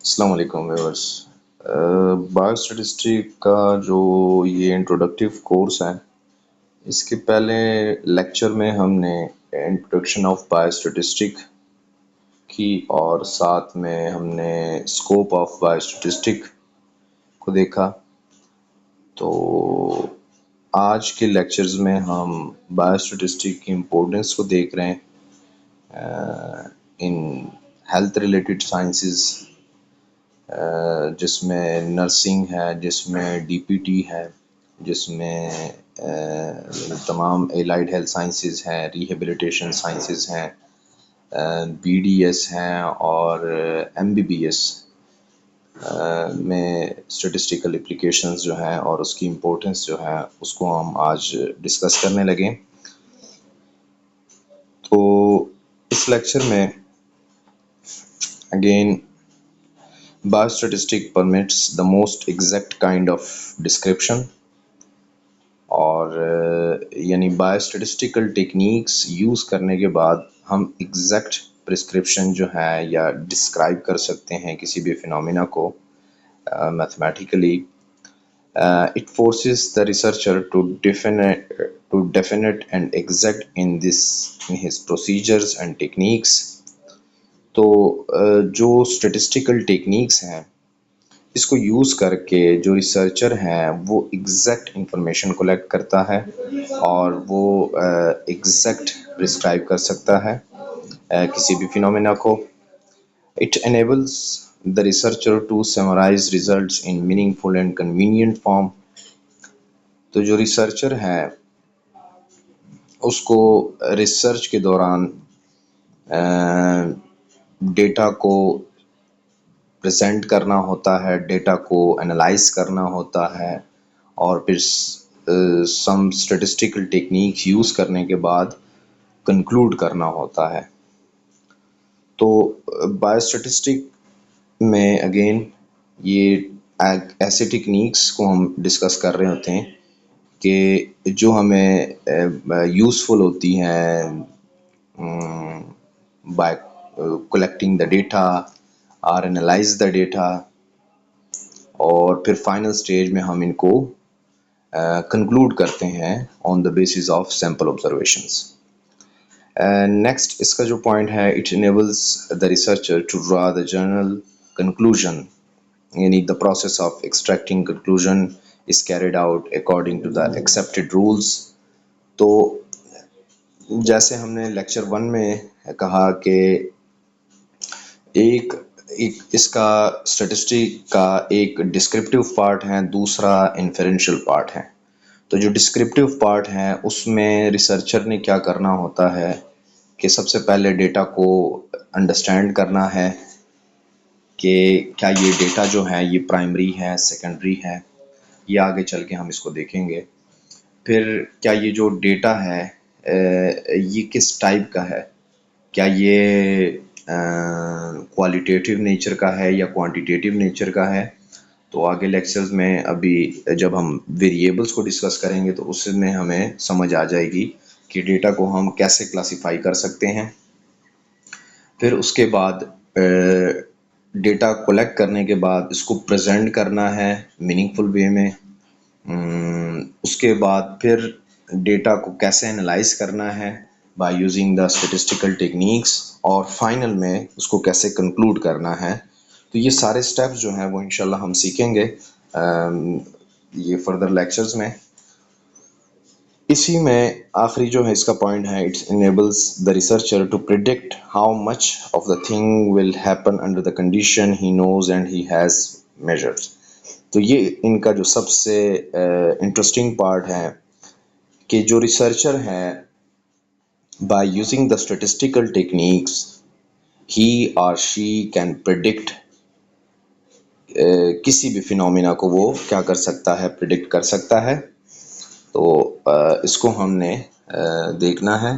अस्सलाम वालेकुम व्यूअर्स। बायोस्टैटिस्टिक का जो ये इंट्रोडक्टिव कोर्स है, इसके पहले लेक्चर में हमने इंट्रोडक्शन ऑफ बायोस्टैटिस्टिक की और साथ में हमने स्कोप ऑफ बायोस्टैटिस्टिक को देखा। तो आज के लेक्चर्स में हम बायोस्टैटिस्टिक की इम्पोर्टेंस को देख रहे हैं इन हेल्थ रिलेटेड साइंसेस, जिसमें नर्सिंग है, जिसमें डीपीटी है, जिसमें तमाम एलाइड हेल्थ साइंसेस हैं, रिहेबिलिटेशन साइंसेस हैं, बीडीएस हैं और एमबीबीएस में स्टैटिस्टिकल एप्लीकेशंस जो हैं और उसकी इम्पोर्टेंस जो है उसको हम आज डिस्कस करने लगे। तो इस लेक्चर में again biostatistic permits the most exact kind of description, और यानी बायोस्टैटिस्टिकल टेक्निक्स यूज़ करने के बाद हम एग्जैक्ट प्रिस्क्रिप्शन जो है या डिस्क्राइब कर सकते हैं किसी भी फिनोमिना को mathematically. It forces the researcher to definite and exact in his procedures and techniques. तो जो स्टैटिस्टिकल टेक्निक्स हैं, इसको यूज़ करके जो रिसर्चर हैं वो एग्जैक्ट इंफॉर्मेशन कलेक्ट करता है और वो एग्जैक्ट प्रिस्क्राइब कर सकता है किसी भी फिनोमेना को। It enables the researcher to summarize results in meaningful and convenient form. तो जो रिसर्चर है उसको रिसर्च के दौरान डेटा को प्रेजेंट करना होता है, डेटा को एनालाइज करना होता है और फिर सम स्टैटिस्टिकल टेक्निक्स यूज़ करने के बाद कंक्लूड करना होता है। तो बायोस्टैटिस्टिक में अगेन ये ऐसे टेक्निक्स को हम डिस्कस कर रहे होते हैं कि जो हमें यूज़फुल होती हैं बाय कलेक्टिंग द डेटा और एनालाइज द डेटा, और फिर फाइनल स्टेज में हम इनको कंक्लूड करते हैं on the basis of sample observations. Next इसका जो पॉइंट है, it enables the researcher to draw the general conclusion, यानी the process of extracting conclusion is carried out according to the accepted rules. तो जैसे हमने lecture 1 में कहा कि एक इसका स्टैटिस्टिक का एक डिस्क्रिप्टिव पार्ट है, दूसरा इन्फेरेंशियल पार्ट है। तो जो डिस्क्रिप्टिव पार्ट है उसमें रिसर्चर ने क्या करना होता है कि सबसे पहले डेटा को अंडरस्टैंड करना है कि क्या ये डेटा जो है ये प्राइमरी है, सेकेंडरी है, ये आगे चल के हम इसको देखेंगे। फिर क्या ये जो डेटा है ये किस टाइप का है, क्या ये क्वालिटेटिव नेचर का है या क्वांटिटेटिव नेचर का है। तो आगे लेक्चर्स में अभी जब हम वेरिएबल्स को डिस्कस करेंगे तो उसमें हमें समझ आ जाएगी कि डेटा को हम कैसे क्लासिफाई कर सकते हैं। फिर उसके बाद डेटा कलेक्ट करने के बाद इसको प्रेजेंट करना है मीनिंगफुल वे में। उसके बाद फिर डेटा को कैसे एनालाइज करना है by using the statistical techniques, और फाइनल में उसको कैसे कंक्लूड करना है। तो ये सारे स्टेप्स जो हैं वो इंशाल्लाह हम सीखेंगे ये फर्दर लेक्चर्स में। इसी में आखिरी जो है इसका पॉइंट है, it's enables the researcher to predict how much of the thing will happen under the condition he knows and he has measured. तो ये इनका जो सबसे इंटरेस्टिंग पार्ट है कि जो रिसर्चर है by using the statistical techniques he और शी कैन प्रिडिक्ट, किसी भी फिनोमिना को वो क्या कर सकता है, प्रिडिक्ट कर सकता है। तो इसको हमने देखना है।